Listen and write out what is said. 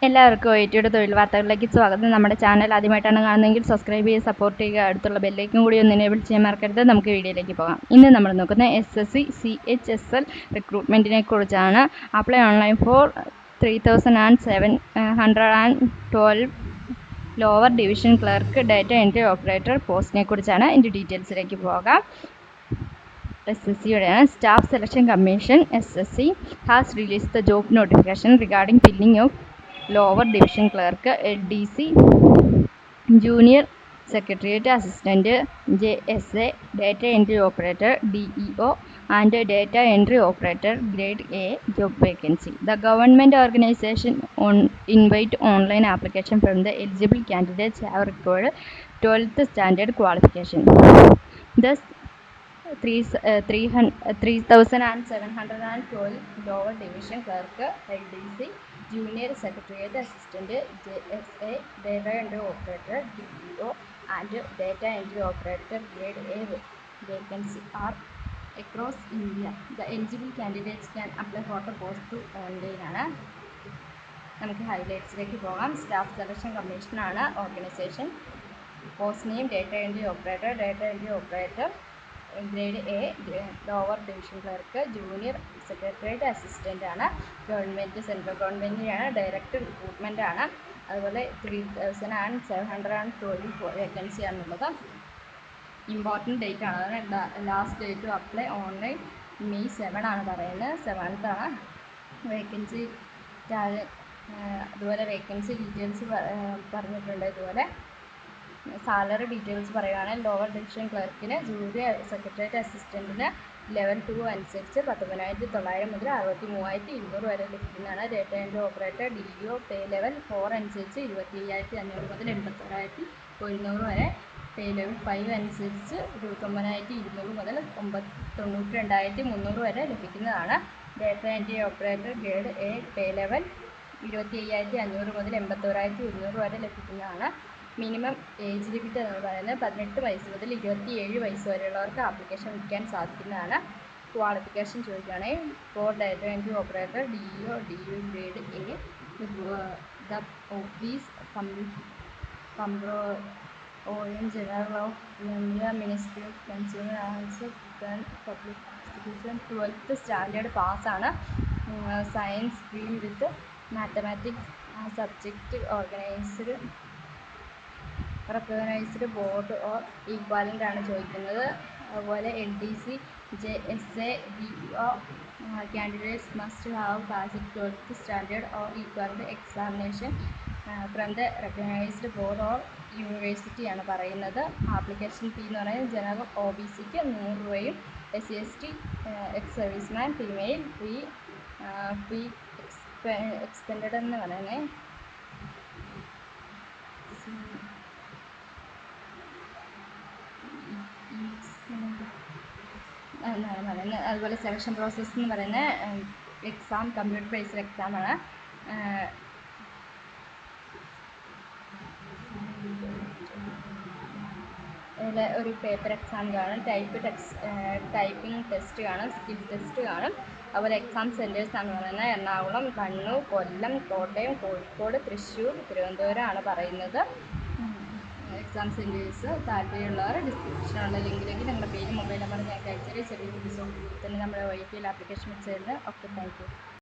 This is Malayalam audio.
എല്ലാവർക്കും ഐടിയുടെ തൊഴിൽ വാർത്തകളിലേക്ക് സ്വാഗതം. നമ്മുടെ ചാനൽ ആദ്യമായിട്ടാണ് കാണുന്നതെങ്കിൽ സബ്സ്ക്രൈബ് ചെയ്ത് സപ്പോർട്ട് ചെയ്യുക. അടുത്തുള്ള ബെല്ലേക്കും കൂടി ഒന്ന് എനേബിൾ ചെയ്യാൻ മറക്കരുത്. നമുക്ക് വീഡിയോയിലേക്ക് പോകാം. ഇന്ന് നമ്മൾ നോക്കുന്ന SSC CHSL റിക്രൂട്ട്മെൻറ്റിനെ കുറിച്ചാണ്. Apply online for 3712 lower division clerk data entry operator പോസ്റ്റിനെ കുറിച്ചാണ്. ഇതിൻ്റെ ഡീറ്റെയിൽസിലേക്ക് പോകാം. SSCയുടെ staff selection commission SSC has released the job notification regarding filling of lower division clerk, LDC, junior secretariat assistant, JSA, data entry operator, DEO, and data entry operator grade A job vacancy. The government organization invite online application from the eligible candidates have required 12th standard qualification. Thus 3712 lower division clerk, LDC, junior secretariat assistant, JSA, data entry operator, DEO, and data entry operator grade A vacancy are across India. The eligible candidates can apply for the post to online. നമുക്ക് ഹൈലൈറ്റ്സിലേക്ക് പോകാം. സ്റ്റാഫ് സെലക്ഷൻ കമ്മീഷനാണ് organisation. Post name data entry operator grade A lower division clerk, junior secretariat assistant ആണ്. ഗവൺമെൻറ് സെൻട്രൽ ഗവൺമെൻറ്റിനാണ്. ഡയറക്റ്റ് റിക്രൂട്ട്മെൻ്റ് ആണ്. അതുപോലെ 3712 വേക്കൻസി ആണുള്ളത്. ഇമ്പോർട്ടൻറ്റ് ഡേറ്റ് ആണ്. അതാണ് last date to apply online May 7 ആണ് പറയുന്നത്. 7th ആണ് വേക്കൻസി. അതുപോലെ വേക്കൻസി ഡീറ്റെയിൽസ് പറഞ്ഞിട്ടുണ്ട്. ഇതുപോലെ സാലറി ഡീറ്റെയിൽസ് പറയുകയാണെങ്കിൽ ലോവർ ഡിവിഷൻ ക്ലർക്കിന്, ജൂനിയർ സെക്രട്ടേറിയറ്റ് അസിസ്റ്റൻറ്റിന് ലെവൽ 2 അനുസരിച്ച് 19,900 മുതൽ 63,200 വരെ ലഭിക്കുന്നതാണ്. Data entry operator DEO pay level 4 അനുസരിച്ച് 25,500 മുതൽ 81,100 വരെ, പേ ലെവൽ 5 അനുസരിച്ച് 29,200 മുതൽ 92,300 വരെ ലഭിക്കുന്നതാണ്. Data entry operator grade A pay level 25,500 മുതൽ 81,100 വരെ ലഭിക്കുന്നതാണ്. മിനിമം ഏജ് ലിമിറ്റ് എന്ന് പറയുന്നത് 18 വയസ്സ് മുതൽ 27 വയസ്സ് വരെയുള്ളവർക്ക് ആപ്ലിക്കേഷൻ വയ്ക്കാൻ സാധിക്കുന്നതാണ്. ക്വാളിഫിക്കേഷൻ ചോദിക്കുകയാണെങ്കിൽ for data entry operator DEO grade A, the office comptroller general of India, ministry of consumer and public institution, 12th standard പാസ്സാണ്. Science stream with mathematics subject, recognised board or equivalent ആണ് ചോദിക്കുന്നത്. അതുപോലെ LDC, JSA, DEO candidates must have passed 12th standard or equivalent examination from the recognised board or university ആണ് പറയുന്നത്. ആപ്ലിക്കേഷൻ ഫീ എന്ന് പറയുന്നത് ജനറൽ OBCക്ക് 100 രൂപയും, SC/ST, എക്സ് സർവീസ്മാൻ, ഫീമെയിൽ ഫീ എക്സ്പെൻഡഡ് എന്ന് പറയുന്നത് എന്നാണ് പറയുന്നത്. അതുപോലെ സെലക്ഷൻ പ്രോസസ്സ് എന്ന് പറയുന്നത് എക്സാം കമ്പ്യൂട്ടർ ബേസ്ഡ് എക്സാമാണ്. അതിൽ ഒരു പേപ്പർ എക്സാം കാണും, ടൈപ്പിംഗ് ടെസ്റ്റ് കാണും, സ്കിൽ ടെസ്റ്റ് കാണും. അതുപോലെ എക്സാം സെൻറ്റേഴ്സ് ആണ് പറയുന്നത് എറണാകുളം, കണ്ണൂർ, കൊല്ലം, കോട്ടയം, കോഴിക്കോട്, തൃശ്ശൂർ, തിരുവനന്തപുരം ആണ് പറയുന്നത്. എക്സാം സെൻറ്റേഴ്സ് താല്പര്യമുള്ളവർ ഡിസ്ക്രിപ്ഷനുള്ള ലിങ്കിലേക്ക് നിങ്ങളുടെ പേര്, മൊബൈൽ നമ്പർ ഞങ്ങൾക്ക് അയച്ചാൽ ചെറിയ ഫീസോട് കൂടി തന്നെ നമ്മുടെ YTL ആപ്ലിക്കേഷൻ വെച്ച് തരുന്നത്. Okay, thank you.